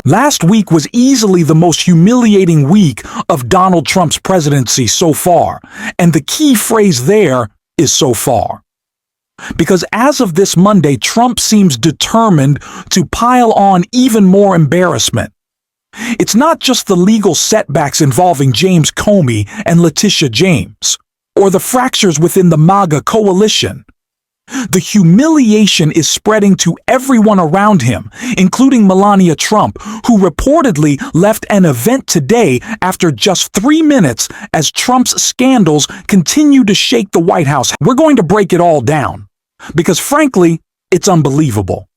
Last week was easily the most humiliating week of Donald Trump's presidency so far, and the key phrase there is so far. Because as of this Monday, Trump seems determined to pile on even more embarrassment. It's not just the legal setbacks involving James Comey and Letitia James, or the fractures within the MAGA coalition. The humiliation is spreading to everyone around him, including Melania Trump, who reportedly left an event today after just 3 minutes as Trump's scandals continue to shake the White House. We're going to break it all down, because frankly, it's unbelievable.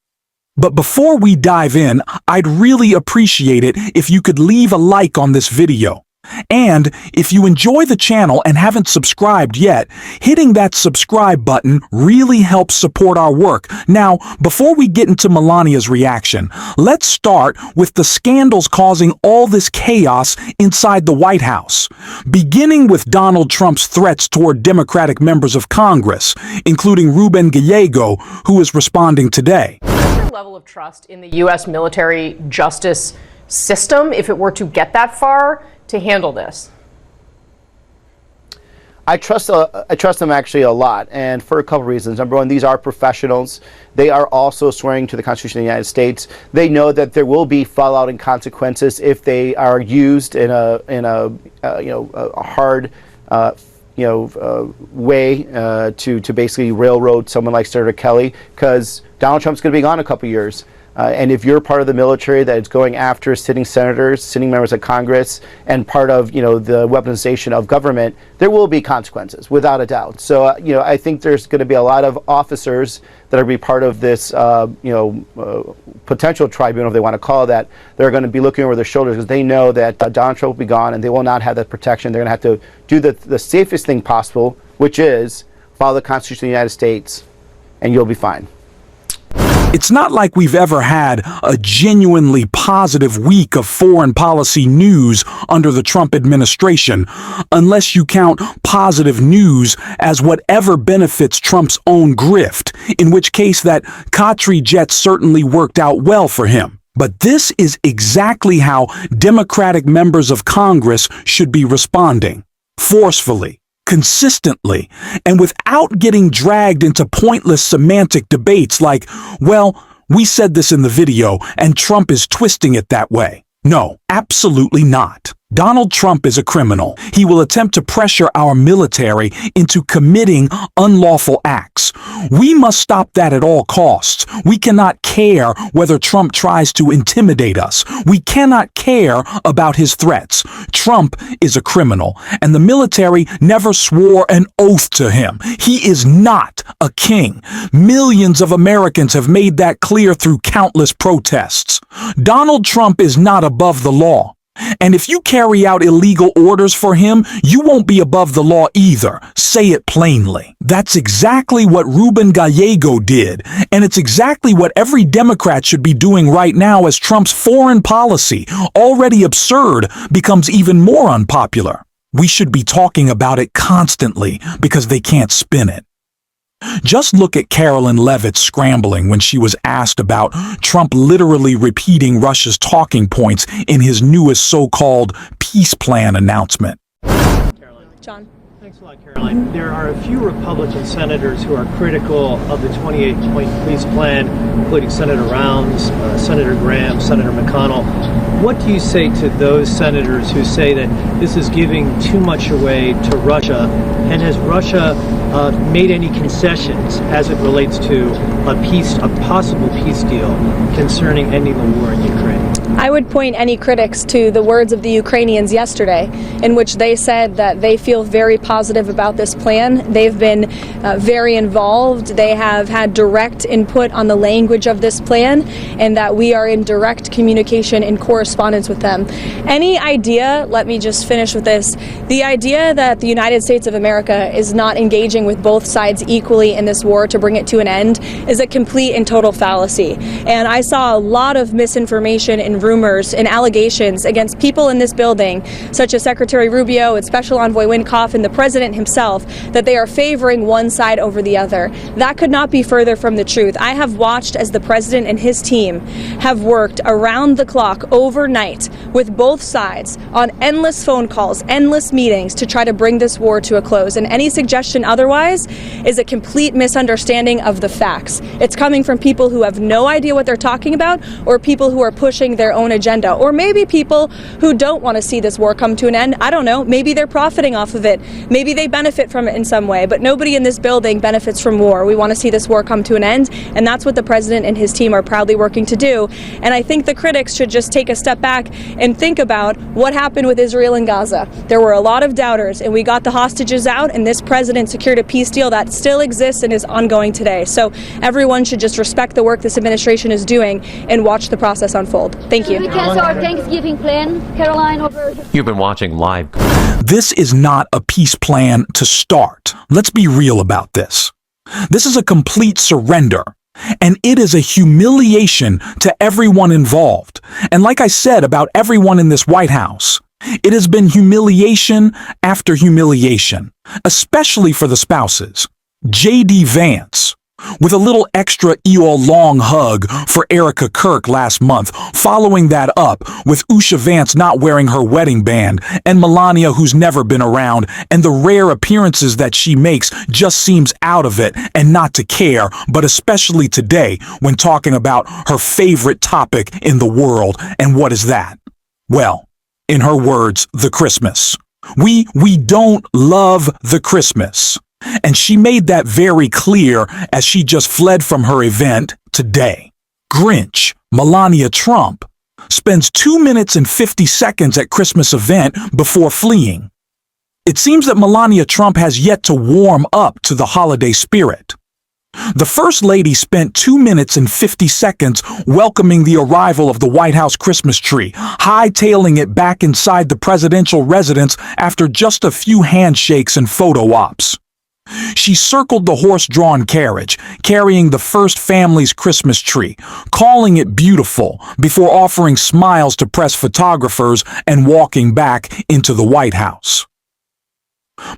But before we dive in, I'd really appreciate it if you could leave a like on this video. And if you enjoy the channel and haven't subscribed yet, hitting that subscribe button really helps support our work. Now, before we get into Melania's reaction, let's start with the scandals causing all this chaos inside the White House, beginning with Donald Trump's threats toward Democratic members of Congress, including Ruben Gallego, who is responding today. Level of trust in the U.S. military justice system, if it were to get that far, to handle this? I trust them actually a lot, and for a couple reasons. Number one, these are professionals. They are also swearing to the Constitution of the United States. They know that there will be fallout and consequences if they are used in a hard way to basically railroad someone like Senator Kelly, because Donald Trump's going to be gone a couple years. And if you're part of the military that is going after sitting senators, sitting members of Congress, and part of the weaponization of government, there will be consequences, without a doubt. So I think there's going to be a lot of officers that are going to be part of this potential tribunal, if they want to call it that. They're going to be looking over their shoulders because they know that Donald Trump will be gone, and they will not have that protection. They're going to have to do the safest thing possible, which is follow the Constitution of the United States, and you'll be fine. It's not like we've ever had a genuinely positive week of foreign policy news under the Trump administration, unless you count positive news as whatever benefits Trump's own grift, in which case that Qatari jet certainly worked out well for him. But this is exactly how Democratic members of Congress should be responding: forcefully, consistently, and without getting dragged into pointless semantic debates like, well, we said this in the video and Trump is twisting it that way. No, absolutely not. Donald Trump is a criminal. He will attempt to pressure our military into committing unlawful acts. We must stop that at all costs. We cannot care whether Trump tries to intimidate us. We cannot care about his threats. Trump is a criminal, and the military never swore an oath to him. He is not a king. Millions of Americans have made that clear through countless protests. Donald Trump is not above the law. And if you carry out illegal orders for him, you won't be above the law either. Say it plainly. That's exactly what Ruben Gallego did, and it's exactly what every Democrat should be doing right now as Trump's foreign policy, already absurd, becomes even more unpopular. We should be talking about it constantly because they can't spin it. Just look at Carolyn Leavitt's scrambling when she was asked about Trump literally repeating Russia's talking points in his newest so-called peace plan announcement. Caroline. John. Thanks a lot, Caroline. There are a few Republican senators who are critical of the 28-point peace plan, including Senator Rounds, Senator Graham, Senator McConnell. What do you say to those senators who say that this is giving too much away to Russia? And has Russia made any concessions as it relates to a possible peace deal concerning ending the war in Ukraine? I would point any critics to the words of the Ukrainians yesterday, in which they said that they feel very positive about this plan. They've been very involved. They have had direct input on the language of this plan, and that we are in direct communication and correspondence with them. Any idea, let me just finish with this, the idea that the United States of America is not engaging with both sides equally in this war to bring it to an end is a complete and total fallacy. And I saw a lot of misinformation and rumors and allegations against people in this building, such as Secretary Rubio and Special Envoy Wynkoff and the president himself, that they are favoring one side over the other. That could not be further from the truth. I have watched as the president and his team have worked around the clock overnight with both sides on endless phone calls, endless meetings to try to bring this war to a close. And any suggestion otherwise is a complete misunderstanding of the facts. It's coming from people who have no idea what they're talking about, or people who are pushing their own agenda, or maybe people who don't want to see this war come to an end. I don't know. Maybe they're profiting off of it. Maybe they benefit from it in some way, but nobody in this building benefits from war. We want to see this war come to an end, and that's what the president and his team are proudly working to do. And I think the critics should just take a step back and think about what happened with Israel and Gaza. There were a lot of doubters, and we got the hostages out, and this president secured a peace deal that still exists and is ongoing today. So everyone should just respect the work this administration is doing and watch the process unfold. Thank you. We cancel our Thanksgiving plan, Caroline, over. You've been watching live. This is not a peace plan to start. Let's be real about this. This is a complete surrender, and it is a humiliation to everyone involved. And like I said about everyone in this White House, it has been humiliation after humiliation, especially for the spouses. J.D. Vance, with a little extra Eeyore long hug for Erica Kirk last month, following that up with Usha Vance not wearing her wedding band, and Melania, who's never been around, and the rare appearances that she makes just seems out of it and not to care, but especially today when talking about her favorite topic in the world. And what is that? Well, in her words, the Christmas. We don't love the Christmas. And she made that very clear as she just fled from her event today. Grinch, Melania Trump, spends 2 minutes and 50 seconds at Christmas event before fleeing. It seems that Melania Trump has yet to warm up to the holiday spirit. The First Lady spent 2 minutes and 50 seconds welcoming the arrival of the White House Christmas tree, hightailing it back inside the presidential residence after just a few handshakes and photo ops. She circled the horse-drawn carriage, carrying the first family's Christmas tree, calling it beautiful before offering smiles to press photographers and walking back into the White House.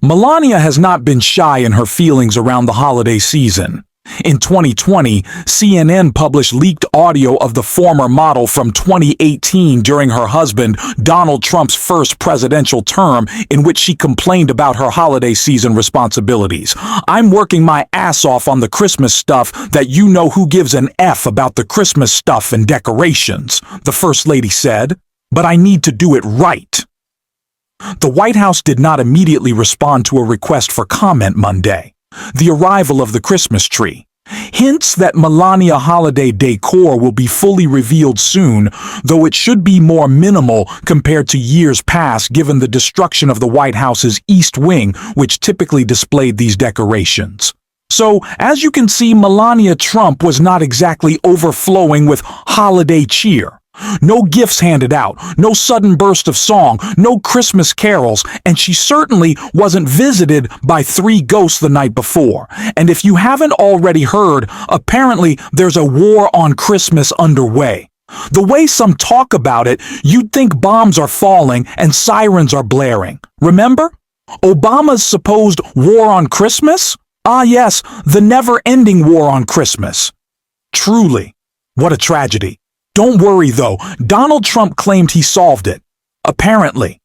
Melania has not been shy in her feelings around the holiday season. In 2020, CNN published leaked audio of the former model from 2018 during her husband Donald Trump's first presidential term, in which she complained about her holiday season responsibilities. "I'm working my ass off on the Christmas stuff that you know who gives an F about the Christmas stuff and decorations," the First Lady said, "but I need to do it right." The White House did not immediately respond to a request for comment Monday. The arrival of the Christmas tree. Hints that Melania holiday decor will be fully revealed soon, though it should be more minimal compared to years past given the destruction of the White House's East Wing, which typically displayed these decorations. So, as you can see, Melania Trump was not exactly overflowing with holiday cheer. No gifts handed out, no sudden burst of song, no Christmas carols, and she certainly wasn't visited by 3 ghosts the night before. And if you haven't already heard, apparently there's a war on Christmas underway. The way some talk about it, you'd think bombs are falling and sirens are blaring. Remember? Obama's supposed war on Christmas? Ah yes, the never-ending war on Christmas. Truly, what a tragedy. Don't worry though, Donald Trump claimed he solved it. Apparently.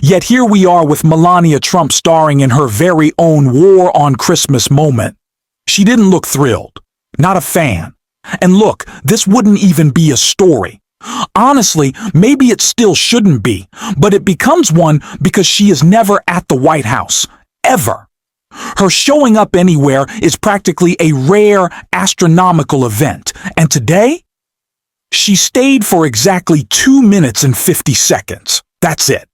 Yet here we are with Melania Trump starring in her very own war on Christmas moment. She didn't look thrilled. Not a fan. And look, this wouldn't even be a story. Honestly, maybe it still shouldn't be, but it becomes one because she is never at the White House. Ever. Her showing up anywhere is practically a rare, astronomical event. And today? She stayed for exactly 2 minutes and 50 seconds. That's it.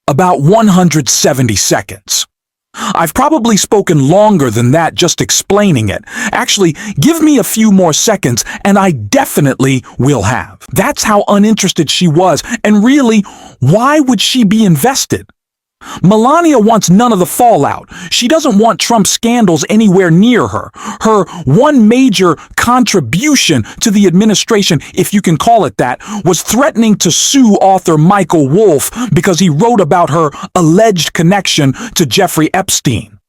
About 170 seconds. I've probably spoken longer than that just explaining it. Actually, give me a few more seconds and I definitely will have. That's how uninterested she was, and really, why would she be invested? Melania wants none of the fallout. She doesn't want Trump scandals anywhere near her. Her one major contribution to the administration, if you can call it that, was threatening to sue author Michael Wolff because he wrote about her alleged connection to Jeffrey Epstein.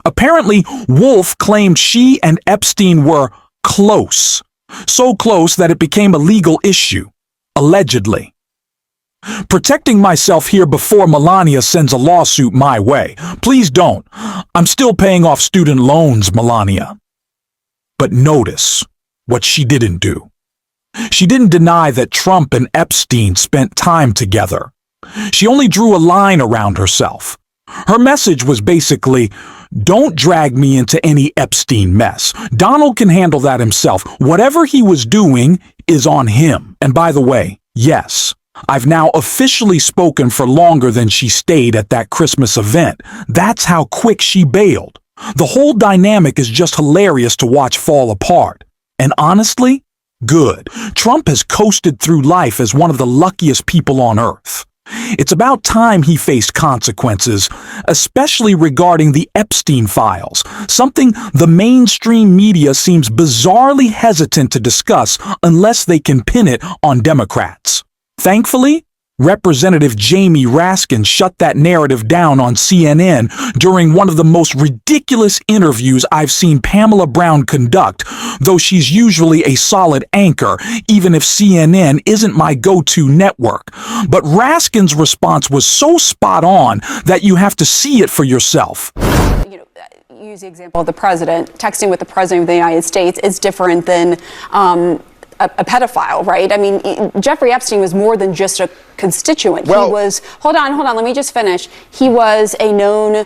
Apparently, Wolff claimed she and Epstein were close. So close that it became a legal issue. Allegedly. Protecting myself here before Melania sends a lawsuit my way. Please don't. I'm still paying off student loans, Melania. But notice what she didn't do. She didn't deny that Trump and Epstein spent time together. She only drew a line around herself. Her message was basically, don't drag me into any Epstein mess. Donald can handle that himself. Whatever he was doing is on him. And by the way, yes, I've now officially spoken for longer than she stayed at that Christmas event. That's how quick she bailed. The whole dynamic is just hilarious to watch fall apart. And honestly, good. Trump has coasted through life as one of the luckiest people on earth. It's about time he faced consequences, especially regarding the Epstein files, something the mainstream media seems bizarrely hesitant to discuss unless they can pin it on Democrats. Thankfully, Representative Jamie Raskin shut that narrative down on CNN during one of the most ridiculous interviews I've seen Pamela Brown conduct, though she's usually a solid anchor, even if CNN isn't my go-to network. But Raskin's response was so spot on that you have to see it for yourself. Use the example of the president. Texting with the president of the United States is different than a pedophile, right? I mean, Jeffrey Epstein was more than just a constituent. He was, hold on, let me just finish. He was a known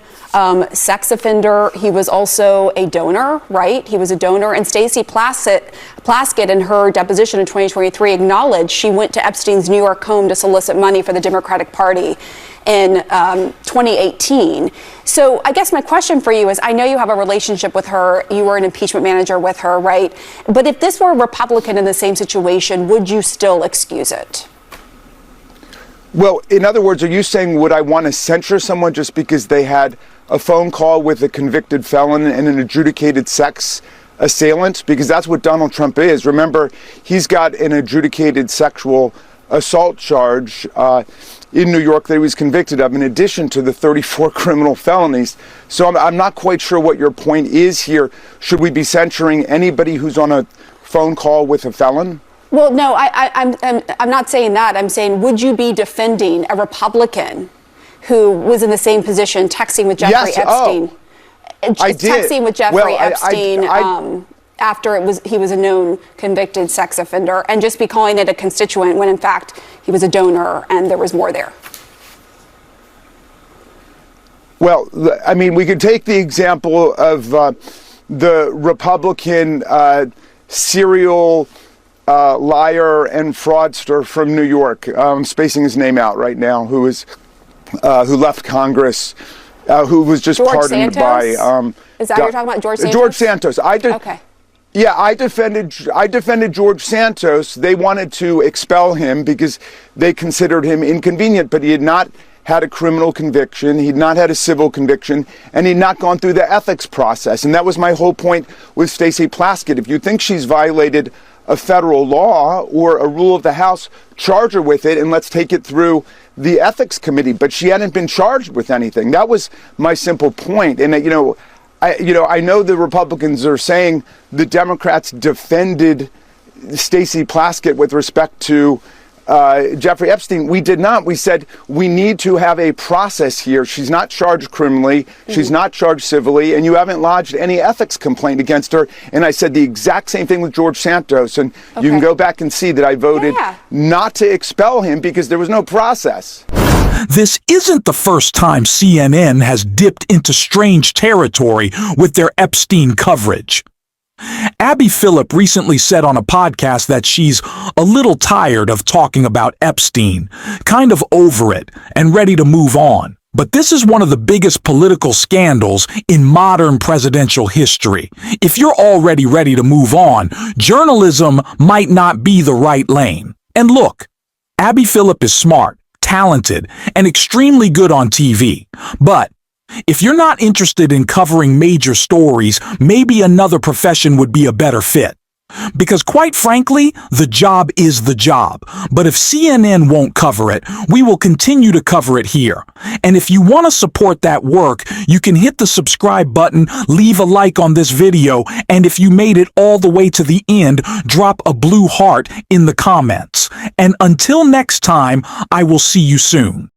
sex offender. He was also a donor, right? He was a donor. And Stacey Plaskett, in her deposition in 2023, acknowledged she went to Epstein's New York home to solicit money for the Democratic Party in 2018. So I guess my question for you is, I know you have a relationship with her. You were an impeachment manager with her, right? But if this were a Republican in the same situation, would you still excuse it? Well, in other words, are you saying would I want to censure someone just because they had a phone call with a convicted felon and an adjudicated sex assailant? Because that's what Donald Trump is. Remember, he's got an adjudicated sexual assault charge in New York that he was convicted of, in addition to the 34 criminal felonies. So I'm not quite sure what your point is here. Should we be censuring anybody who's on a phone call with a felon? Well, no, I'm not saying that. I'm saying, would you be defending a Republican who was in the same position, texting with Jeffrey Epstein? I did. Texting with Jeffrey Epstein after he was a known convicted sex offender, and just be calling it a constituent when in fact he was a donor and there was more there. Well, I mean, we could take the example of the Republican serial liar and fraudster from New York. I'm spacing his name out right now, who left Congress, who was just George pardoned Santos? by. Is that what you're talking about, George Santos? George Santos. Okay. Yeah, I defended George Santos. They wanted to expel him because they considered him inconvenient, but he had not had a criminal conviction, he'd not had a civil conviction, and he'd not gone through the ethics process. And that was my whole point with Stacey Plaskett. If you think she's violated a federal law or a rule of the House, charge her with it and let's take it through the ethics committee. But she hadn't been charged with anything. That was my simple point. And I know the Republicans are saying the Democrats defended Stacey Plaskett with respect to Jeffrey Epstein. We did not. We said we need to have a process here. She's not charged criminally. She's not charged civilly, and you haven't lodged any ethics complaint against her. And I said the exact same thing with George Santos. And you can go back and see that I voted not to expel him because there was no process. This isn't the first time CNN has dipped into strange territory with their Epstein coverage. Abby Phillip recently said on a podcast that she's a little tired of talking about Epstein, kind of over it, and ready to move on. But this is one of the biggest political scandals in modern presidential history. If you're already ready to move on, journalism might not be the right lane. And look, Abby Phillip is smart, talented and extremely good on TV. But if you're not interested in covering major stories, maybe another profession would be a better fit. Because quite frankly, the job is the job. But if CNN won't cover it, we will continue to cover it here. And if you want to support that work, you can hit the subscribe button, leave a like on this video, and if you made it all the way to the end, drop a blue heart in the comments. And until next time, I will see you soon.